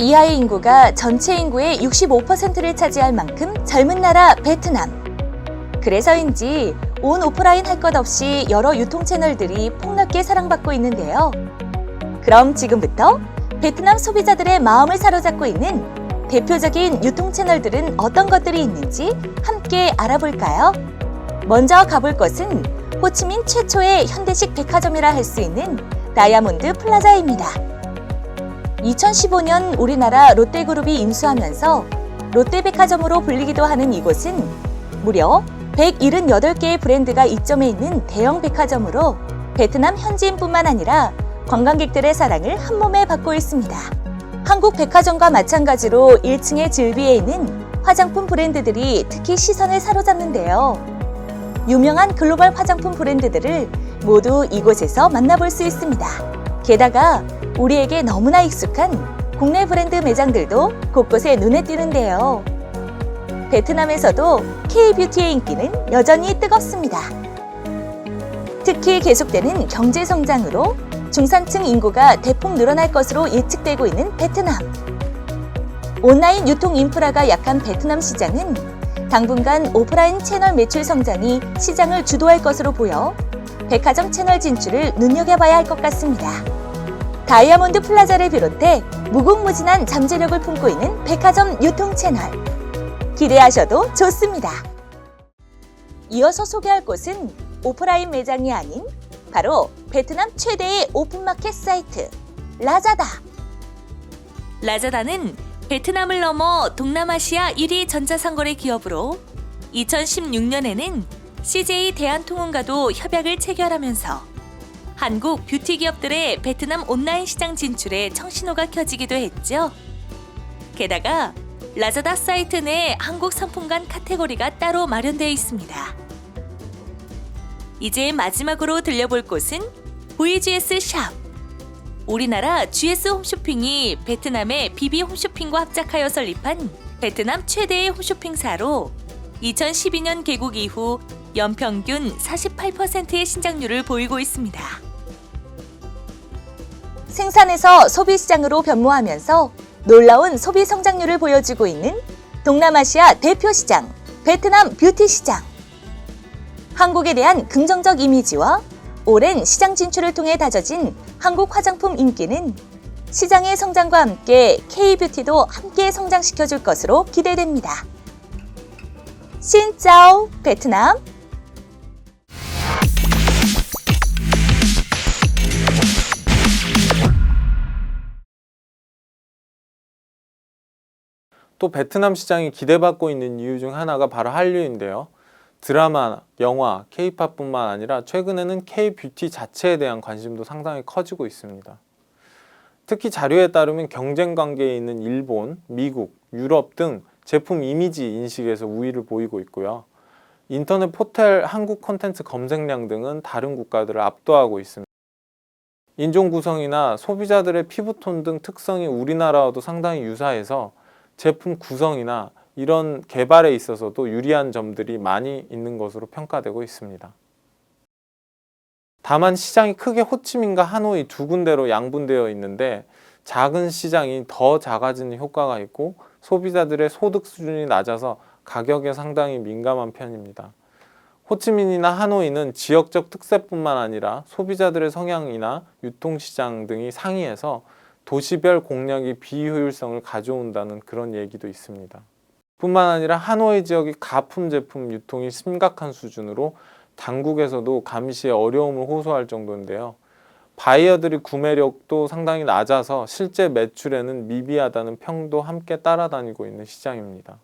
이하의 인구가 전체 인구의 65%를 차지할 만큼 젊은 나라 베트남. 그래서인지 온 오프라인 할 것 없이 여러 유통 채널들이 폭넓게 사랑받고 있는데요. 그럼 지금부터 베트남 소비자들의 마음을 사로잡고 있는 대표적인 유통 채널들은 어떤 것들이 있는지 함께 알아볼까요? 먼저 가볼 곳은 호치민 최초의 현대식 백화점이라 할 수 있는 다이아몬드 플라자입니다. 2015년 우리나라 롯데그룹이 인수하면서 롯데백화점으로 불리기도 하는 이곳은 무려 178개의 브랜드가 입점해 있는 대형 백화점으로 베트남 현지인뿐만 아니라 관광객들의 사랑을 한몸에 받고 있습니다. 한국 백화점과 마찬가지로 1층에 즐비해 있는 화장품 브랜드들이 특히 시선을 사로잡는데요. 유명한 글로벌 화장품 브랜드들을 모두 이곳에서 만나볼 수 있습니다. 게다가 우리에게 너무나 익숙한 국내 브랜드 매장들도 곳곳에 눈에 띄는데요. 베트남에서도 K-뷰티의 인기는 여전히 뜨겁습니다. 특히 계속되는 경제 성장으로 중산층 인구가 대폭 늘어날 것으로 예측되고 있는 베트남. 온라인 유통 인프라가 약한 베트남 시장은 당분간 오프라인 채널 매출 성장이 시장을 주도할 것으로 보여 백화점 채널 진출을 눈여겨봐야 할 것 같습니다. 다이아몬드 플라자를 비롯해 무궁무진한 잠재력을 품고 있는 백화점 유통 채널. 기대하셔도 좋습니다. 이어서 소개할 곳은 오프라인 매장이 아닌 바로 베트남 최대의 오픈마켓 사이트 라자다. 라자다는 베트남을 넘어 동남아시아 1위 전자상거래 기업으로 2016년에는 CJ 대한통운과도 협약을 체결하면서 한국 뷰티 기업들의 베트남 온라인 시장 진출에 청신호가 켜지기도 했죠. 게다가 라자다 사이트 내 한국 상품관 카테고리가 따로 마련되어 있습니다. 이제 마지막으로 들려볼 곳은 VGS 샵. 우리나라 GS 홈쇼핑이 베트남의 BB 홈쇼핑과 합작하여 설립한 베트남 최대의 홈쇼핑사로 2012년 개국 이후 연평균 48%의 신장률을 보이고 있습니다. 생산에서 소비시장으로 변모하면서 놀라운 소비 성장률을 보여주고 있는 동남아시아 대표 시장, 베트남 뷰티 시장. 한국에 대한 긍정적 이미지와 오랜 시장 진출을 통해 다져진 한국 화장품 인기는 시장의 성장과 함께 K-뷰티도 함께 성장시켜줄 것으로 기대됩니다. 신짜오 베트남. 또 베트남 시장이 기대받고 있는 이유 중 하나가 바로 한류인데요. 드라마, 영화, K-팝뿐만 아니라 최근에는 K-뷰티 자체에 대한 관심도 상당히 커지고 있습니다. 특히 자료에 따르면 경쟁 관계에 있는 일본, 미국, 유럽 등 제품 이미지 인식에서 우위를 보이고 있고요. 인터넷 포털 한국 콘텐츠 검색량 등은 다른 국가들을 압도하고 있습니다. 인종 구성이나 소비자들의 피부톤 등 특성이 우리나라와도 상당히 유사해서 제품 구성이나 이런 개발에 있어서도 유리한 점들이 많이 있는 것으로 평가되고 있습니다. 다만 시장이 크게 호치민과 하노이 두 군데로 양분되어 있는데 작은 시장이 더 작아지는 효과가 있고 소비자들의 소득 수준이 낮아서 가격에 상당히 민감한 편입니다. 호치민이나 하노이는 지역적 특색뿐만 아니라 소비자들의 성향이나 유통시장 등이 상이해서 도시별 공략이 비효율성을 가져온다는 그런 얘기도 있습니다. 뿐만 아니라 하노이 지역이 가품 제품 유통이 심각한 수준으로 당국에서도 감시에 어려움을 호소할 정도인데요. 바이어들이 구매력도 상당히 낮아서 실제 매출에는 미비하다는 평도 함께 따라다니고 있는 시장입니다.